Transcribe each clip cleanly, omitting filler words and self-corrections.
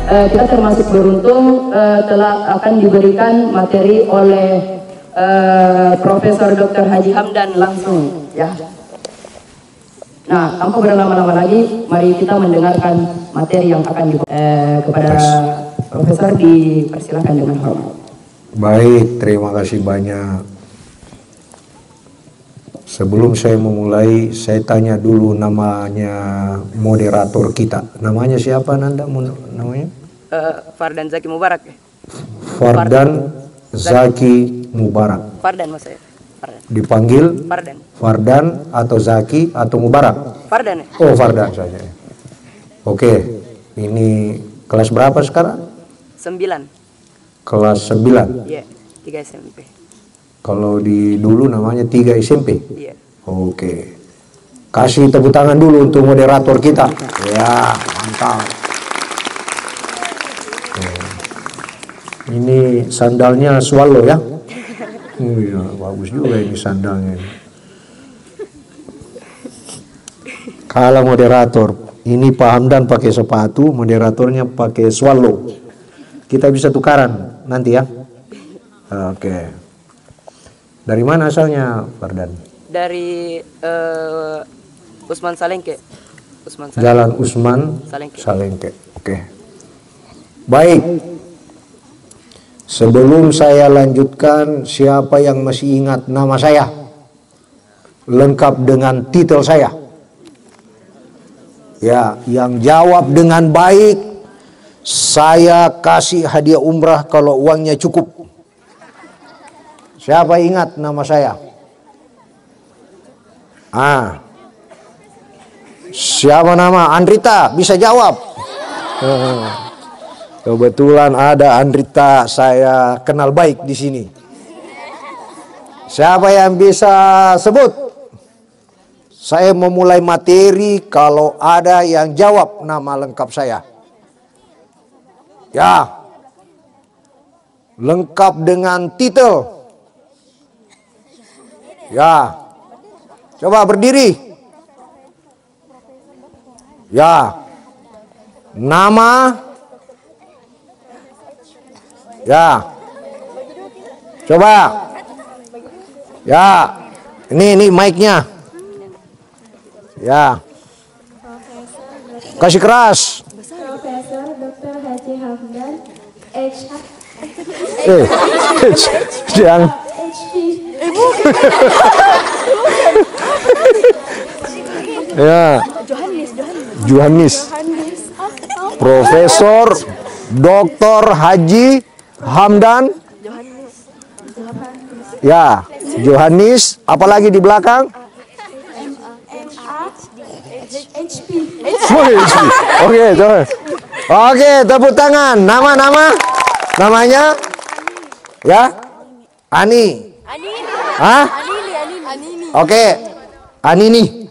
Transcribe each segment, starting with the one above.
kita termasuk beruntung telah akan diberikan materi oleh Profesor Dr. Haji Hamdan langsung, ya. Nah, tanpa berlama-lama lagi, mari kita mendengarkan materi yang akan kepada Profesor, dipersilakan dengan hormat. Baik, terima kasih banyak. Sebelum saya memulai, saya tanya dulu namanya moderator kita. Namanya siapa, Nanda? Namanya? Fardan Zaki Mubarak. Fardan Zaki Mubarak. Fardan, mas saya. Fardan. Dipanggil Fardan. Fardan atau Zaki atau Mubarak? Fardan. Oh, Fardan saja. Oke, ini kelas berapa sekarang? 9. Kelas 9? Iya, 3 SMP. Kalau di dulu namanya 3 SMP? Iya. Oke. Kasih tepuk tangan dulu untuk moderator kita. Ya, mantap. Ini sandalnya Swallow ya? Oh iya, bagus juga ini sandalnya. Kalau moderator, ini Pak Hamdan pakai sepatu, moderatornya pakai Swallow. Kita bisa tukaran nanti ya. Oke. Dari mana asalnya, Fardan? Dari Usman Salengke. Jalan Usman Salengke. Oke. Baik. Sebelum saya lanjutkan, siapa yang masih ingat nama saya? Lengkap dengan titel saya. Ya, yang jawab dengan baik, saya kasih hadiah umrah kalau uangnya cukup. Siapa ingat nama saya? Siapa nama? Andrita, bisa jawab? Kebetulan ada Andrita, saya kenal baik di sini. Siapa yang bisa sebut? Saya memulai materi kalau ada yang jawab nama lengkap saya. Ya, lengkap dengan titel. Ya, coba berdiri. Ya, nama. Ya, coba. Ya, ini mic-nya. Ya, kasih keras. Profesor Dr. Haji Hamdan Yang ya, Johannes. Profesor Dr. Haji Hamdan. Ya, Johannes. Apalagi di belakang? Oke, coba. Oke, tepuk tangan. Namanya? Ya? Ani. Hah? Oke. Anini.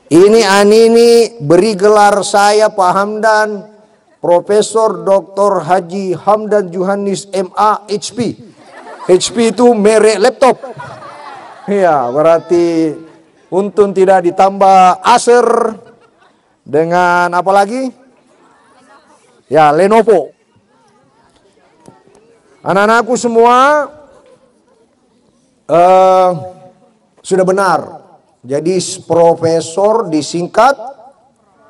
Ini Anini beri gelar saya Pak Hamdan, Profesor Dr. Haji Hamdan Johannes MA HP. HP itu merek laptop. Ya, berarti untung tidak ditambah Acer dengan apa lagi? Ya, Lenovo. Anak-anakku semua sudah benar. Jadi profesor disingkat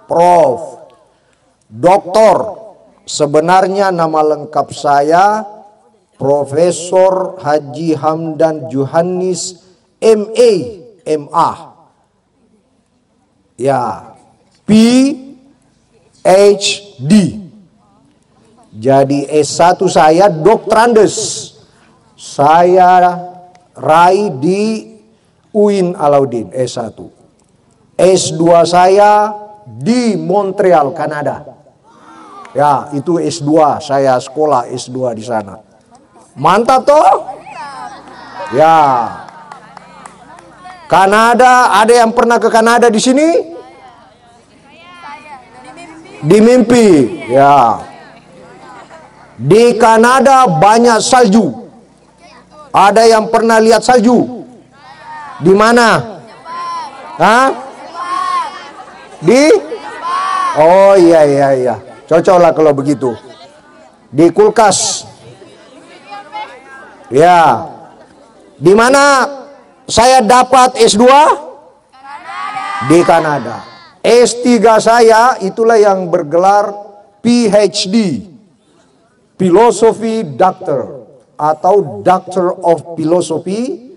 Prof. Doktor, sebenarnya nama lengkap saya Profesor Haji Hamdan Johannes MA, MA. Ya, PhD. Jadi S1 saya Doktorandes. Saya raih di UIN Alauddin S1. S2 saya di Montreal, Kanada. Ya, itu S2, saya sekolah S2 di sana. Mantap toh? Ya. Kanada, ada yang pernah ke Kanada di sini? Di mimpi, ya. Di Kanada banyak salju. Ada yang pernah lihat salju? Di mana? Hah? Di? Oh iya. Cocoklah kalau begitu. Di kulkas. Ya. Di mana saya dapat S2? Di Kanada. S3 saya itulah yang bergelar PhD, Philosophy Doctor atau Doctor of Philosophy,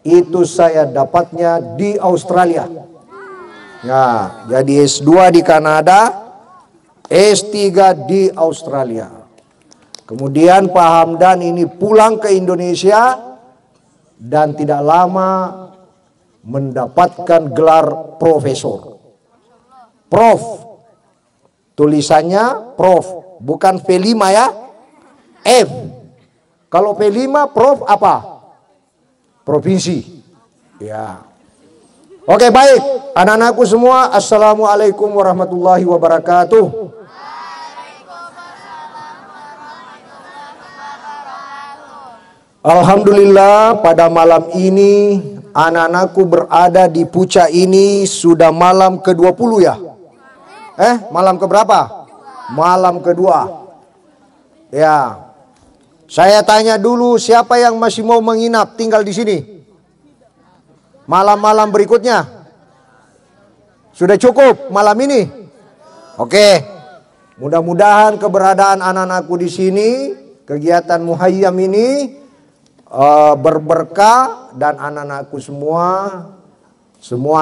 itu saya dapatnya di Australia. Ya, jadi S2 di Kanada, S3 di Australia. Kemudian Pak Hamdan ini pulang ke Indonesia dan tidak lama mendapatkan gelar profesor. Prof. Tulisannya Prof, bukan V5 ya. F. Kalau V5 Prof apa? Provinsi. Ya. Oke, baik. Anak-anakku semua, assalamualaikum warahmatullahi wabarakatuh. Alhamdulillah, pada malam ini anak-anakku berada di puncak ini sudah malam ke-20 ya. Malam keberapa? Malam kedua. Ya. Saya tanya dulu, siapa yang masih mau menginap tinggal di sini? Malam-malam berikutnya. Sudah cukup malam ini? Oke. Mudah-mudahan keberadaan anak-anakku di sini, kegiatan muhayyam ini berberkah dan anak-anakku semua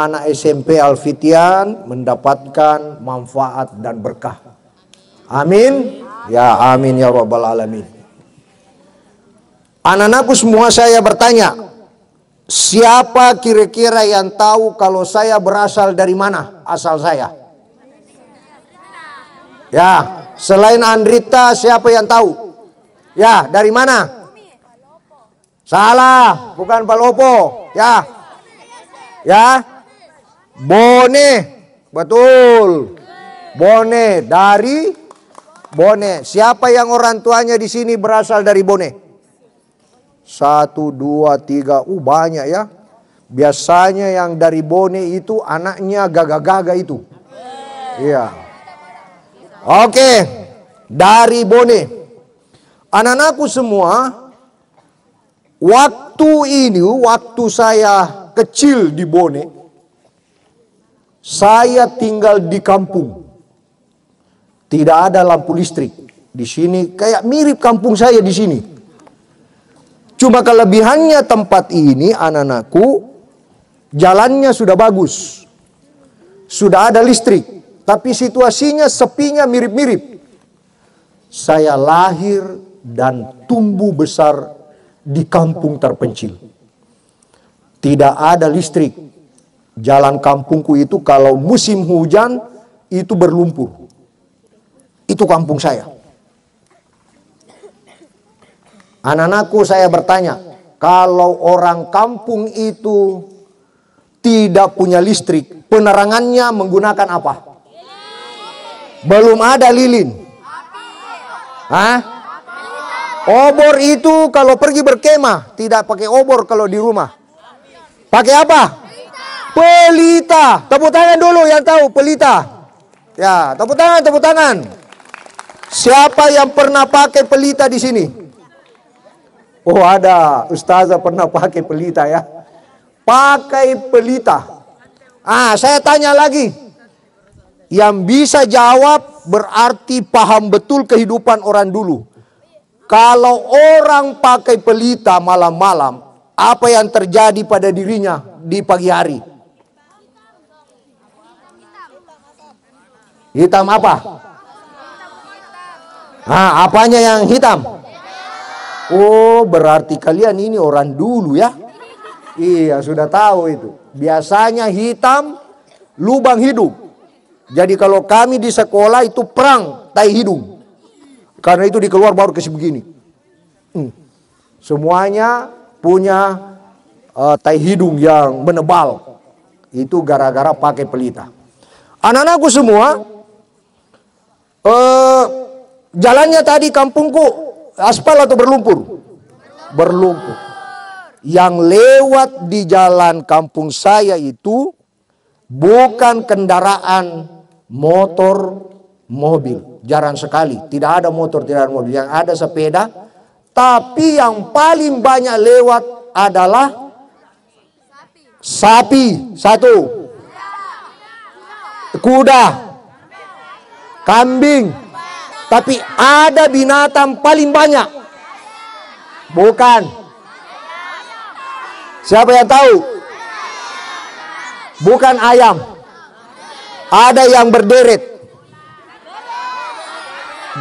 anak SMP Al-Fitian mendapatkan manfaat dan berkah. Amin. Ya amin ya rabbal alamin. Anak-anakku semua, saya bertanya, siapa kira-kira yang tahu kalau saya berasal dari mana asal saya? Ya, selain Andrita siapa yang tahu? Ya, dari mana? Salah, bukan Palopo. Ya. Ya. Bone. Betul. Bone, dari Bone. Siapa yang orang tuanya di sini berasal dari Bone? 1, 2, 3. Banyak ya. Biasanya yang dari Bone itu anaknya gagah-gagah itu. Iya. Oke. Dari Bone. Anak-anakku semua, waktu saya kecil di Bone, saya tinggal di kampung. Tidak ada lampu listrik. Di sini kayak mirip kampung saya di sini. Cuma kelebihannya tempat ini, anak-anakku, jalannya sudah bagus. Sudah ada listrik. Tapi situasinya sepinya mirip-mirip. Saya lahir dan tumbuh besar di kampung terpencil. Tidak ada listrik. Jalan kampungku itu kalau musim hujan itu berlumpur. Itu kampung saya. Anak-anakku, saya bertanya, kalau orang kampung itu tidak punya listrik, penerangannya menggunakan apa? Belum ada lilin. Hah? Obor itu kalau pergi berkemah, tidak pakai obor kalau di rumah. Pakai apa? Pelita. Tepuk tangan dulu yang tahu pelita. Ya, tepuk tangan, tepuk tangan. Siapa yang pernah pakai pelita di sini? Oh, ada. Ustazah pernah pakai pelita ya. Pakai pelita. Saya tanya lagi. Yang bisa jawab berarti paham betul kehidupan orang dulu. Kalau orang pakai pelita malam-malam, apa yang terjadi pada dirinya di pagi hari? Hitam apa? Apanya yang hitam? Oh, berarti kalian ini orang dulu ya. Iya, sudah tahu itu. Biasanya hitam lubang hidung. Jadi kalau kami di sekolah itu perang tai hidung. Karena itu dikeluar baru kasih begini. Semuanya punya tai hidung yang menebal. Itu gara-gara pakai pelita. Anak-anakku semua, jalannya tadi kampungku aspal atau berlumpur? Berlumpur. Yang lewat di jalan kampung saya itu bukan kendaraan motor, mobil. Jarang sekali, tidak ada motor, tidak ada mobil. Yang ada sepeda. Tapi yang paling banyak lewat adalah sapi, satu. Kuda, kambing. Tapi ada binatang paling banyak. Bukan. Siapa yang tahu? Bukan ayam. Ada yang berderet.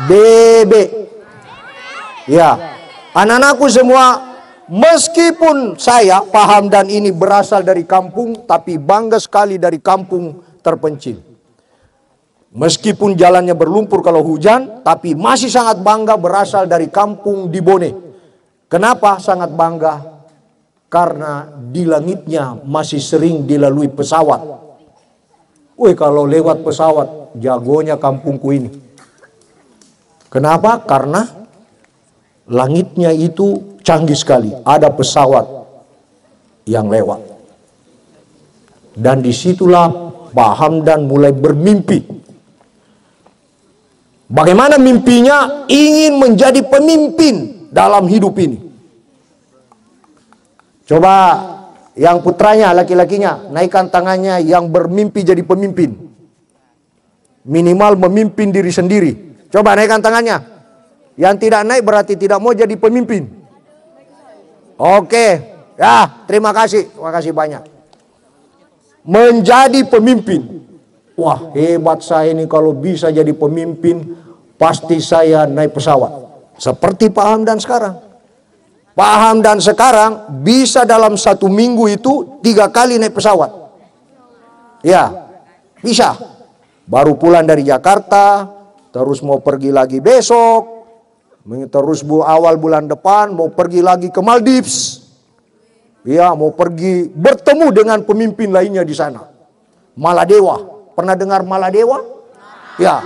Bebek. Ya. Anak-anakku semua, meskipun saya Pak Hamdan ini berasal dari kampung, tapi bangga sekali dari kampung terpencil. Meskipun jalannya berlumpur kalau hujan, tapi masih sangat bangga berasal dari kampung di Bone. Kenapa sangat bangga? Karena di langitnya masih sering dilalui pesawat. Wih, kalau lewat pesawat, jagonya kampungku ini. Kenapa? Karena langitnya itu canggih sekali. Ada pesawat yang lewat. Dan disitulah Pak Hamdan mulai bermimpi. Bagaimana mimpinya? Ingin menjadi pemimpin dalam hidup ini. Coba yang putranya, laki-lakinya, naikkan tangannya yang bermimpi jadi pemimpin. Minimal memimpin diri sendiri. Coba naikkan tangannya. Yang tidak naik berarti tidak mau jadi pemimpin. Oke, ya terima kasih. Terima kasih banyak. Menjadi pemimpin. Wah, hebat saya ini kalau bisa jadi pemimpin, pasti saya naik pesawat. Seperti Pak Hamdan sekarang. Pak Hamdan sekarang bisa dalam 1 minggu itu 3 kali naik pesawat. Ya, bisa. Baru pulang dari Jakarta, terus mau pergi lagi besok, terus awal bulan depan mau pergi lagi ke Maldives. Ya, mau pergi bertemu dengan pemimpin lainnya di sana. Maladewa. Pernah dengar Maladewa? Ya,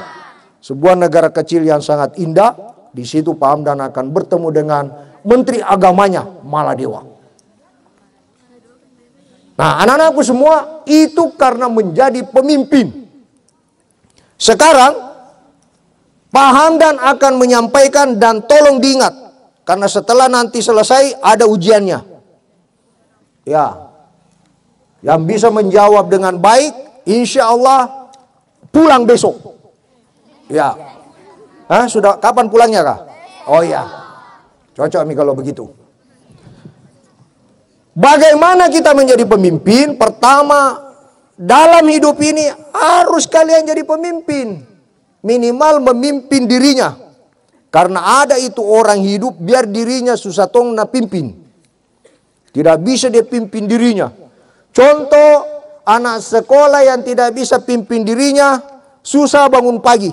sebuah negara kecil yang sangat indah. Di situ Pak Hamdan akan bertemu dengan menteri agamanya Maladewa. Nah, anak-anakku semua itu karena menjadi pemimpin. Sekarang Pak Hamdan akan menyampaikan dan tolong diingat. Karena setelah nanti selesai ada ujiannya. Ya, yang bisa menjawab dengan baik, insya Allah pulang besok. Ya. Hah, sudah kapan pulangnya kah? Oh iya. Cocok nih kalau begitu. Bagaimana kita menjadi pemimpin? Pertama, dalam hidup ini harus kalian jadi pemimpin. Minimal memimpin dirinya. Karena ada itu orang hidup biar dirinya susah tong na pimpin. Tidak bisa dia pimpin dirinya. Contoh, anak sekolah yang tidak bisa pimpin dirinya, susah bangun pagi.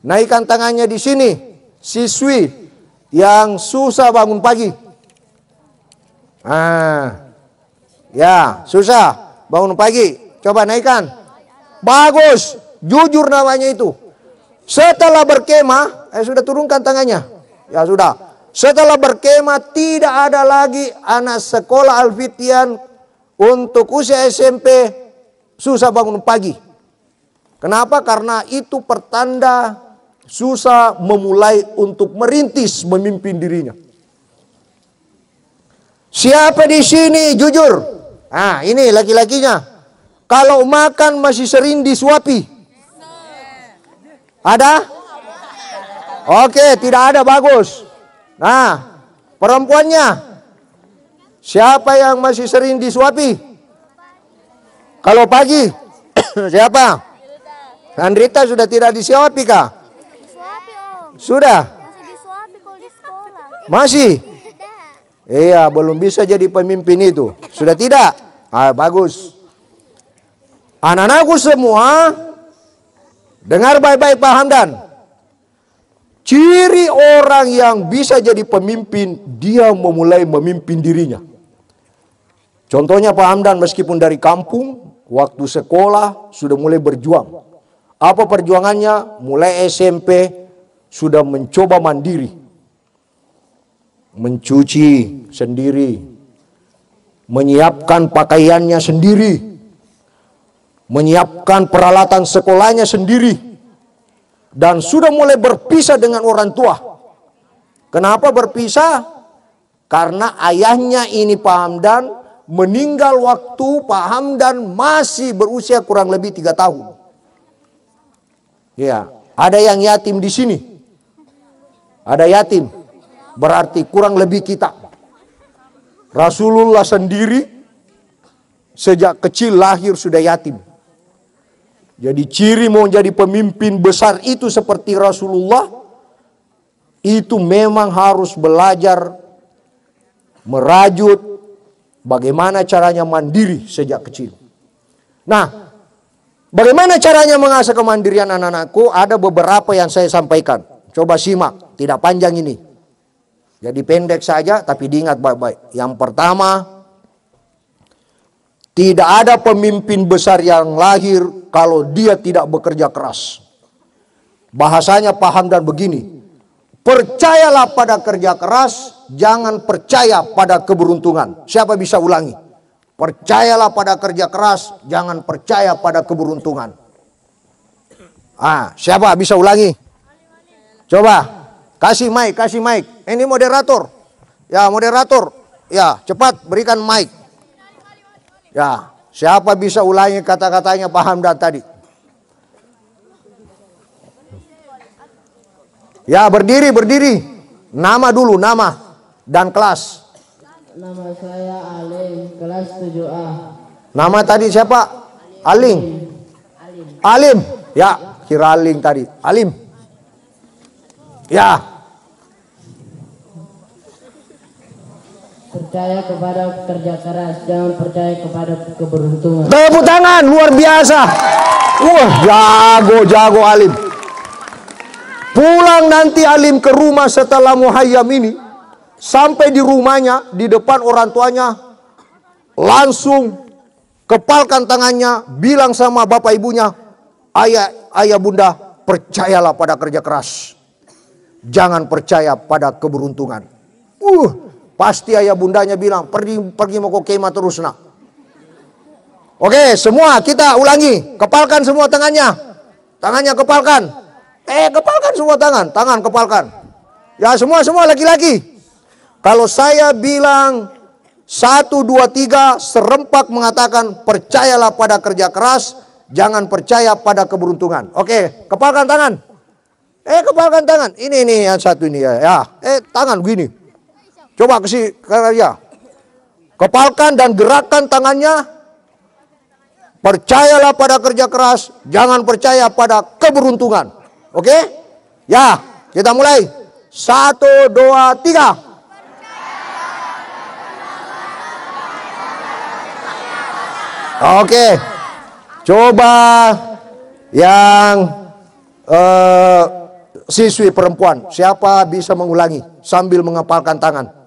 Naikkan tangannya di sini, siswi yang susah bangun pagi. Ya, susah bangun pagi. Coba naikkan. Bagus, jujur namanya itu. Setelah berkemah, sudah turunkan tangannya. Ya sudah. Setelah berkemah tidak ada lagi anak sekolah Alfitian untuk usia SMP susah bangun pagi. Kenapa? Karena itu pertanda susah memulai untuk merintis memimpin dirinya. Siapa di sini jujur? Nah, ini laki-lakinya. Kalau makan masih sering disuapi. Ada? Oke, tidak ada, bagus. Nah, perempuannya. Siapa yang masih sering disuapi? Kalau pagi, siapa? Andrita sudah tidak disuapi kah? Disuapi, Om. Sudah? Masih disuapi kalau di sekolah. Masih? Iya, belum bisa jadi pemimpin itu. Sudah tidak? Bagus. Anak-anakku semua, dengar baik-baik Pak Hamdan. Ciri orang yang bisa jadi pemimpin, dia memulai memimpin dirinya. Contohnya Pak Hamdan meskipun dari kampung, waktu sekolah sudah mulai berjuang. Apa perjuangannya? Mulai SMP sudah mencoba mandiri. Mencuci sendiri. Menyiapkan pakaiannya sendiri. Menyiapkan peralatan sekolahnya sendiri. dan sudah mulai berpisah dengan orang tua. Kenapa berpisah? Karena ayahnya ini Pak Hamdan meninggal waktu Pak Hamdan masih berusia kurang lebih 3 tahun. Ya, ada yang yatim di sini. Ada yatim. Berarti kurang lebih kita. Rasulullah sendiri sejak kecil lahir sudah yatim. Jadi ciri mau jadi pemimpin besar itu seperti Rasulullah, itu memang harus belajar merajut bagaimana caranya mandiri sejak kecil. Nah, bagaimana caranya mengasah kemandirian anak-anakku? Ada beberapa yang saya sampaikan. Coba simak, tidak panjang ini. Jadi pendek saja tapi diingat baik-baik. Yang pertama, tidak ada pemimpin besar yang lahir kalau dia tidak bekerja keras. Bahasanya Pak Hamdan begini, percayalah pada kerja keras, jangan percaya pada keberuntungan. Siapa bisa ulangi? Percayalah pada kerja keras, jangan percaya pada keberuntungan. Siapa bisa ulangi? Coba, kasih mic. Ini moderator. Ya, moderator. Ya, cepat berikan mic. Ya, siapa bisa ulangi kata-katanya Pak Hamdan tadi? Ya, berdiri. Nama dulu, nama dan kelas. Nama saya Alim, kelas 7A. Nama tadi siapa? Aling. Alim. Ya, kira Aling tadi. Alim. Ya. Percaya kepada kerja keras, jangan percaya kepada keberuntungan. Tepuk tangan, luar biasa. Wah, jago Alim. Pulang nanti Alim ke rumah setelah muhayyam ini, sampai di rumahnya, di depan orang tuanya, langsung kepalkan tangannya, bilang sama bapak ibunya, ayah bunda, percayalah pada kerja keras, jangan percaya pada keberuntungan. Pasti ayah bundanya bilang, pergi mau ke kemah terus nak. Oke, semua kita ulangi, kepalkan semua tangannya kepalkan. Kepalkan semua tangan kepalkan. Ya, semua laki-laki. Kalau saya bilang 1, 2, 3 serempak mengatakan percayalah pada kerja keras, jangan percaya pada keberuntungan. Oke, kepalkan tangan. Kepalkan tangan. Ini yang satu ini ya. Tangan begini. Coba kasih kerja. Kepalkan dan gerakkan tangannya. Percayalah pada kerja keras, jangan percaya pada keberuntungan. Oke? Ya, kita mulai. 1, 2, 3. Oke. Coba yang siswi perempuan, siapa bisa mengulangi sambil mengepalkan tangan?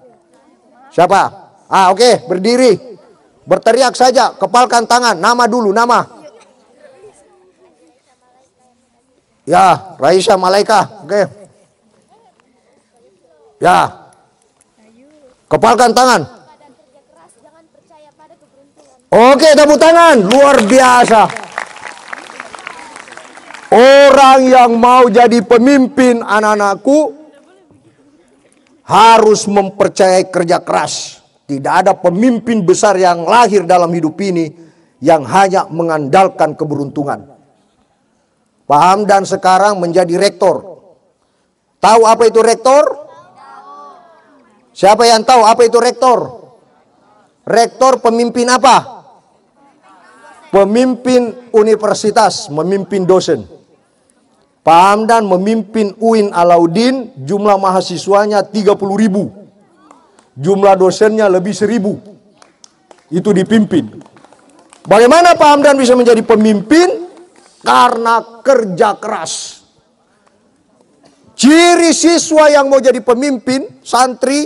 Siapa? Oke, berdiri. Berteriak saja, kepalkan tangan, nama dulu, nama. Ya, Raisya Malaika. Oke. Ya. Kepalkan tangan. Oke, tepuk tangan. Luar biasa. Orang yang mau jadi pemimpin anak-anakku harus mempercayai kerja keras. Tidak ada pemimpin besar yang lahir dalam hidup ini yang hanya mengandalkan keberuntungan. Pak Hamdan sekarang menjadi rektor. Tahu apa itu rektor? Siapa yang tahu apa itu rektor? Rektor pemimpin apa? Pemimpin universitas, memimpin dosen. Pak Hamdan memimpin UIN Alauddin, jumlah mahasiswanya 30.000. Jumlah dosennya lebih 1.000. Itu dipimpin. Bagaimana Pak Hamdan bisa menjadi pemimpin? Karena kerja keras. Ciri siswa yang mau jadi pemimpin, santri,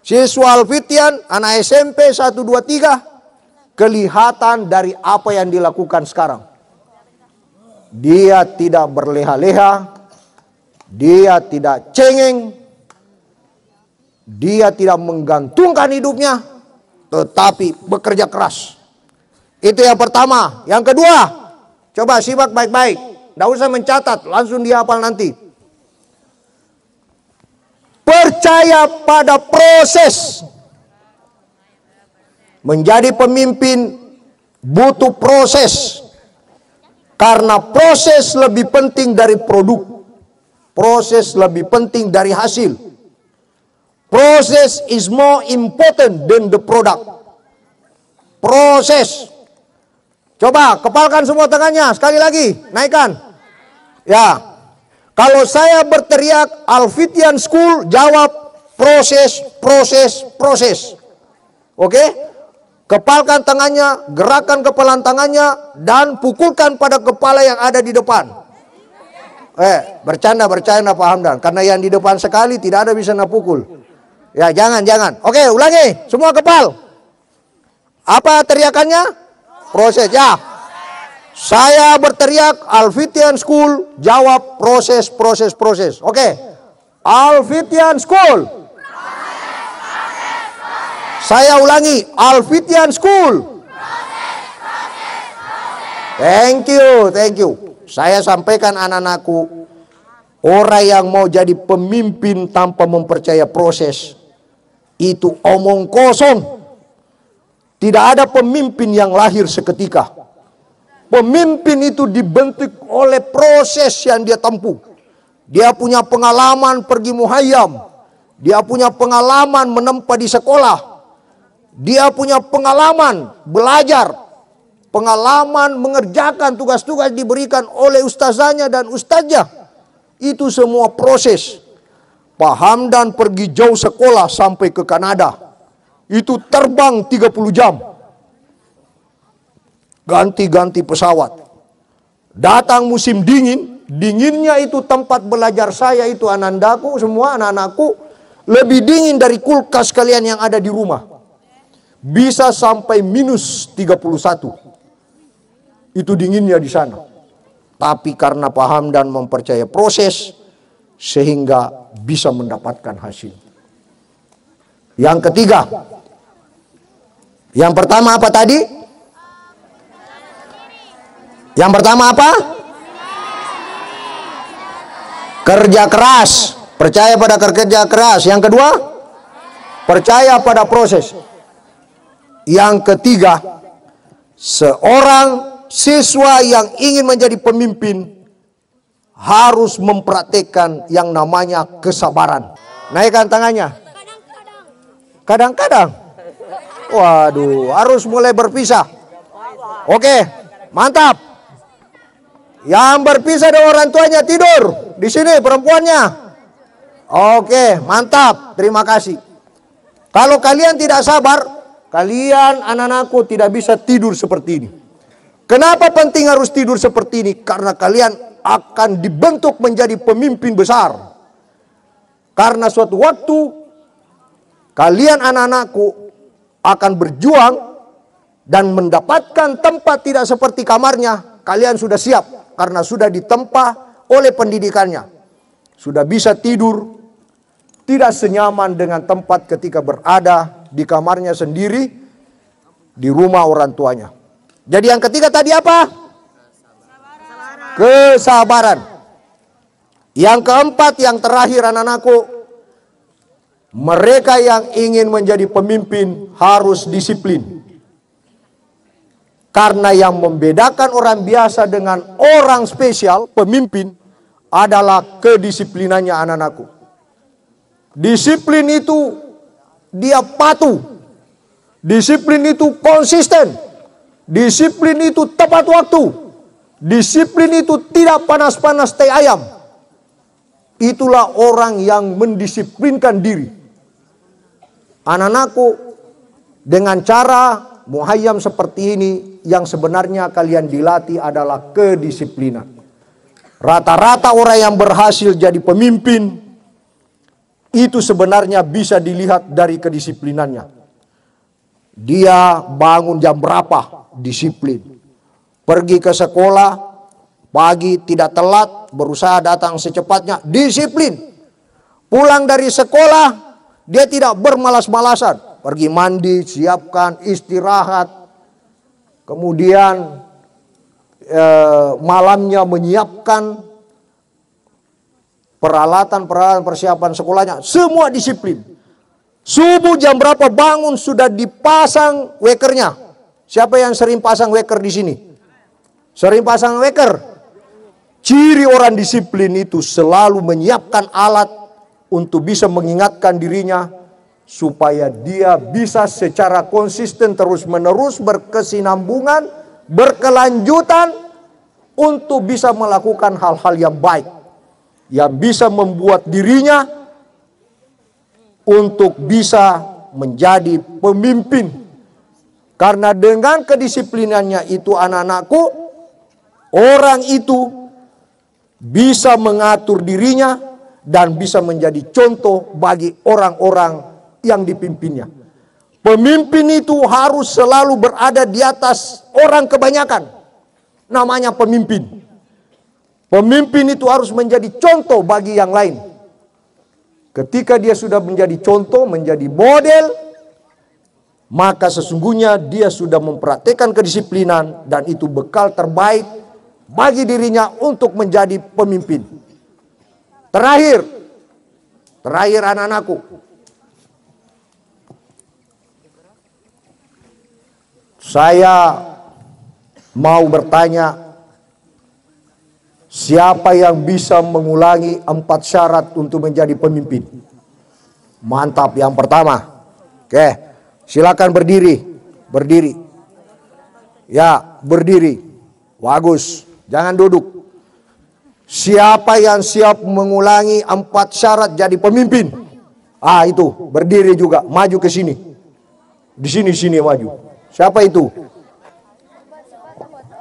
siswa Alfitian, anak SMP 1, 2, 3, kelihatan dari apa yang dilakukan sekarang. Dia tidak berleha-leha, dia tidak cengeng, dia tidak menggantungkan hidupnya, tetapi bekerja keras. Itu yang pertama. Yang kedua, coba simak baik-baik. Tidak usah mencatat, langsung dihafal nanti. Percaya pada proses. Menjadi pemimpin butuh proses. Karena proses lebih penting dari produk. Proses lebih penting dari hasil. Proses is more important than the product. Proses. Coba kepalkan semua tangannya, sekali lagi, naikkan. Ya, kalau saya berteriak Alfitian School, jawab proses, proses, proses. Oke? Kepalkan tangannya, gerakan kepalan tangannya, dan pukulkan pada kepala yang ada di depan. Bercanda Pak Hamdan, karena yang di depan sekali tidak ada bisa napukul. Ya, jangan. Oke, ulangi, semua kepal. Apa teriakannya? Proses, ya. Saya berteriak Alfitian School, jawab proses, proses, proses. Oke. Alfitian School. Saya ulangi, Alfitian School. Thank you. Saya sampaikan anak-anakku, orang yang mau jadi pemimpin tanpa mempercaya proses, itu omong kosong. Tidak ada pemimpin yang lahir seketika. Pemimpin itu dibentuk oleh proses yang dia tempuh. Dia punya pengalaman pergi muhayyam. Dia punya pengalaman menempa di sekolah. Dia punya pengalaman belajar. Pengalaman mengerjakan tugas-tugas diberikan oleh ustazanya dan ustaznya. Itu semua proses. Pak Hamdan pergi jauh sekolah sampai ke Kanada. Itu terbang 30 jam. Ganti-ganti pesawat. Datang musim dingin. Dinginnya itu tempat belajar saya itu anandaku, semua anak-anakku. Lebih dingin dari kulkas kalian yang ada di rumah. Bisa sampai minus 31. Itu dinginnya di sana. Tapi karena Pak Hamdan mempercayai proses, sehingga bisa mendapatkan hasil. Yang ketiga. Yang pertama apa tadi? Yang pertama apa? Kerja keras. Percaya pada kerja keras. Yang kedua? Percaya pada proses. Yang ketiga, seorang siswa yang ingin menjadi pemimpin harus mempraktekkan yang namanya kesabaran. Naikkan tangannya. Kadang-kadang. Waduh, harus mulai berpisah. Oke, mantap. Yang berpisah dengan orang tuanya tidur. Di sini perempuannya. Oke, mantap. Terima kasih. Kalau kalian tidak sabar, kalian anak-anakku tidak bisa tidur seperti ini. Kenapa penting harus tidur seperti ini? Karena kalian akan dibentuk menjadi pemimpin besar. Karena suatu waktu kalian anak-anakku akan berjuang dan mendapatkan tempat tidak seperti kamarnya. Kalian sudah siap karena sudah ditempa oleh pendidikannya. Sudah bisa tidur, tidak senyaman dengan tempat ketika berada di kamarnya sendiri, di rumah orang tuanya. Jadi yang ketiga tadi apa? Kesabaran. Yang keempat, yang terakhir anak-anakku, mereka yang ingin menjadi pemimpin harus disiplin. Karena yang membedakan orang biasa dengan orang spesial, pemimpin, adalah kedisiplinannya anak-anakku. Disiplin itu dia patuh. Disiplin itu konsisten. Disiplin itu tepat waktu. Disiplin itu tidak panas-panas teh ayam. Itulah orang yang mendisiplinkan diri. Anak-anakku, dengan cara muhayyam seperti ini, yang sebenarnya kalian dilatih adalah kedisiplinan. Rata-rata orang yang berhasil jadi pemimpin, itu sebenarnya bisa dilihat dari kedisiplinannya. Dia bangun jam berapa? Disiplin. Pergi ke sekolah, pagi tidak telat, berusaha datang secepatnya, disiplin. Pulang dari sekolah, dia tidak bermalas-malasan. Pergi mandi, siapkan, istirahat. Kemudian malamnya menyiapkan peralatan persiapan sekolahnya, semua disiplin. Subuh jam berapa bangun sudah dipasang wekernya. Siapa yang sering pasang weker di sini? Sering pasang weker. Ciri orang disiplin itu selalu menyiapkan alat untuk bisa mengingatkan dirinya supaya dia bisa secara konsisten terus-menerus berkesinambungan, berkelanjutan untuk bisa melakukan hal-hal yang baik yang bisa membuat dirinya untuk bisa menjadi pemimpin. Karena dengan kedisiplinannya itu anak-anakku, orang itu bisa mengatur dirinya dan bisa menjadi contoh bagi orang-orang yang dipimpinnya. Pemimpin itu harus selalu berada di atas orang kebanyakan. Namanya pemimpin. Pemimpin itu harus menjadi contoh bagi yang lain. Ketika dia sudah menjadi contoh, menjadi model, maka sesungguhnya dia sudah mempraktikkan kedisiplinan dan itu bekal terbaik bagi dirinya untuk menjadi pemimpin. Terakhir anak-anakku, saya mau bertanya, siapa yang bisa mengulangi 4 syarat untuk menjadi pemimpin? Mantap, yang pertama. Oke, silakan berdiri. Berdiri. Ya, berdiri. Bagus, jangan duduk. Siapa yang siap mengulangi 4 syarat jadi pemimpin? Ah, itu, berdiri juga, maju ke sini. Di sini maju. Siapa itu?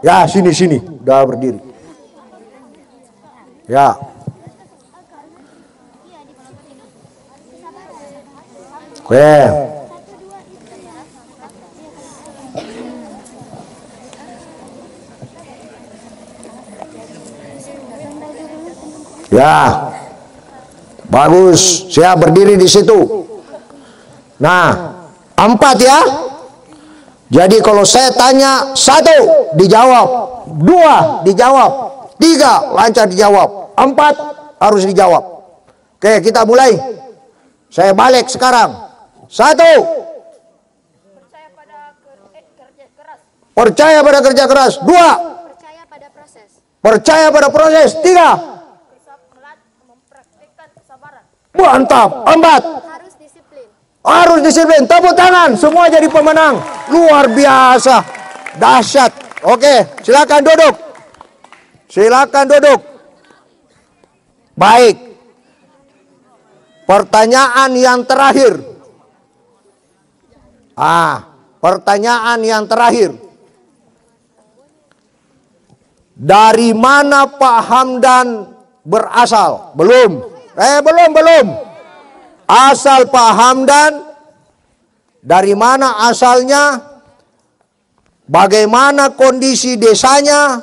Ya, sini, udah berdiri. Ya. Oke. Ya. Bagus. Saya berdiri di situ. Nah, 4 ya. Jadi kalau saya tanya 1 dijawab, 2 dijawab, 3 lancar dijawab, 4 harus dijawab. Oke, kita mulai. Saya balik sekarang. 1. Percaya pada kerja keras. Percaya pada kerja keras. 2. Percaya pada proses. Percaya pada proses. 3. Mempraktikkan kesabaran. Mantap. 4. Harus disiplin. Harus disiplin. Tepuk tangan. Semua jadi pemenang. Luar biasa. Dahsyat. Oke, silakan duduk. Silakan duduk. Baik. Pertanyaan yang terakhir. Pertanyaan yang terakhir. Dari mana Pak Hamdan berasal? Belum. Belum. Asal Pak Hamdan, dari mana asalnya? Bagaimana kondisi desanya?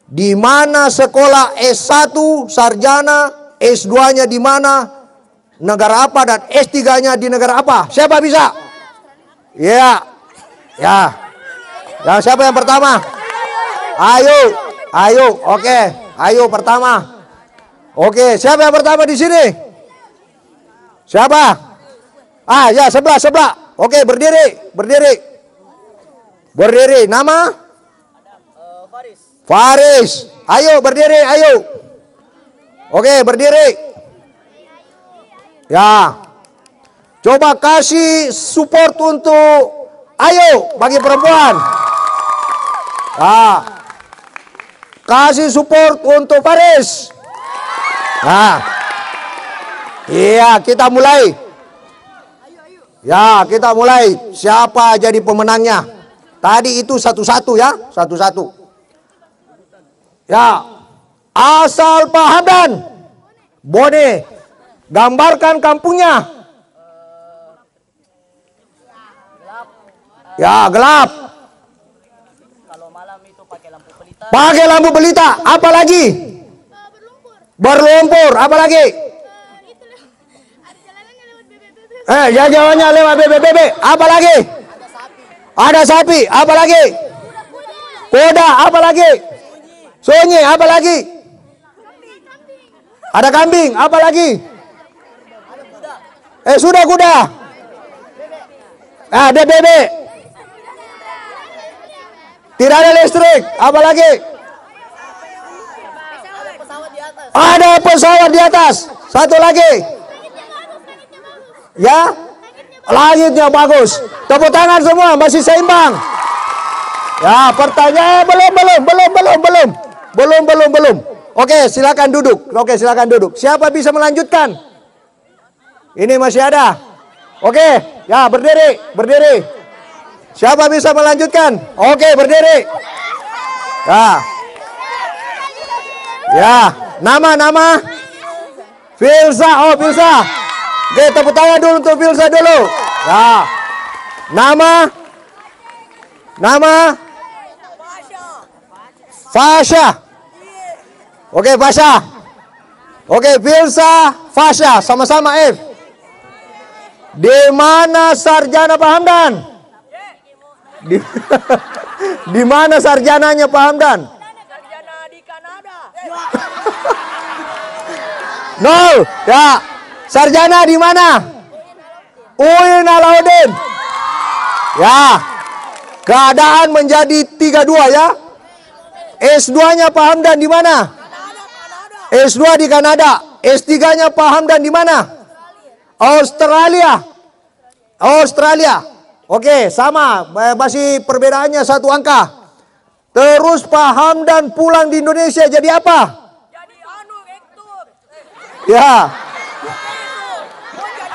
Di mana sekolah S1 sarjana, S2-nya di mana? Negara apa dan S3-nya di negara apa? Siapa bisa? Ya. Yang siapa yang pertama? Ayo. Oke. Ayo pertama. Oke, siapa yang pertama di sini? Siapa? Ya, sebelah. Oke, berdiri. Berdiri. Nama? Faris. Ayo berdiri, ayo. Oke, berdiri. Ya. Coba kasih support untuk ayo bagi perempuan. Kasih support untuk Faris. Iya, kita mulai. Ya, kita mulai. Siapa jadi pemenangnya? Tadi itu satu-satu ya, satu-satu. Ya, asal Pak Hamdan. Bone, gambarkan kampungnya. Ya, gelap. Kalau malam itu pakai lampu pelita. Pakai lampu pelita. Apa lagi? Berlumpur. Apa lagi? Jalannya lewat BBB. Apa lagi? Ada sapi. Apa lagi? Kuda. Apa lagi? Sonye, apa lagi? Ada kambing, apa lagi? Sudah kuda. Ada bebek. Tidak ada listrik, apa lagi? Ada pesawat di atas. Satu lagi. Ya, langitnya bagus. Tepuk tangan semua, masih seimbang. Ya, pertanyaan belum. Oke, silakan duduk. Siapa bisa melanjutkan? Ini masih ada. Oke, ya berdiri. Siapa bisa melanjutkan? Oke, berdiri. Ya, nama. Filsa, Filsa. Oke, tepuk tangan dulu untuk Filsa dulu. Ya. Nama. Fasha. Oke, Fasha. Oke, Filsa, Fasha, sama-sama F. Di mana sarjana Pak Hamdan? Di mana sarjananya Pak Hamdan? Sarjana di Kanada. Nol. Ya. Sarjana di mana? UIN Alauddin. Ya. Keadaan menjadi 3-2 ya. S2-nya Pak Hamdan di mana? S2 di Kanada. S3-nya Pak Hamdan di mana? Australia. Oke, sama. Masih perbedaannya 1 angka. Terus Pak Hamdan pulang di Indonesia jadi apa? Jadi rektor. Ya.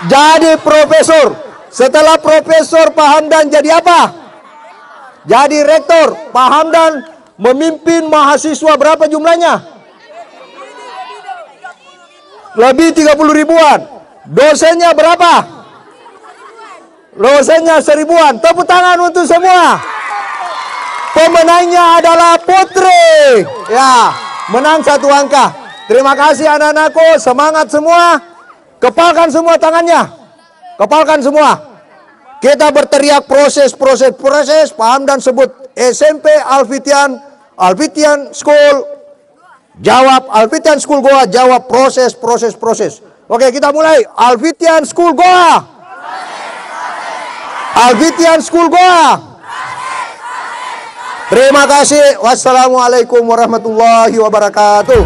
Jadi profesor. Setelah profesor Pak Hamdan jadi apa? Jadi rektor. Pak Hamdan memimpin mahasiswa berapa jumlahnya? Lebih 30 ribuan. Dosennya berapa? Dosennya 1000-an. Tepuk tangan untuk semua. Pemenangnya adalah Putri. Ya, menang 1 angka. Terima kasih anak-anakku. Semangat semua. Kepalkan semua tangannya. Kepalkan semua. Kita berteriak proses. Pak Hamdan sebut SMP Alfitian School. Jawab Alfitian School Goa. Jawab proses. Oke, kita mulai. Alfitian School Goa. Alfitian School Goa. Terima kasih. Wassalamualaikum warahmatullahi wabarakatuh.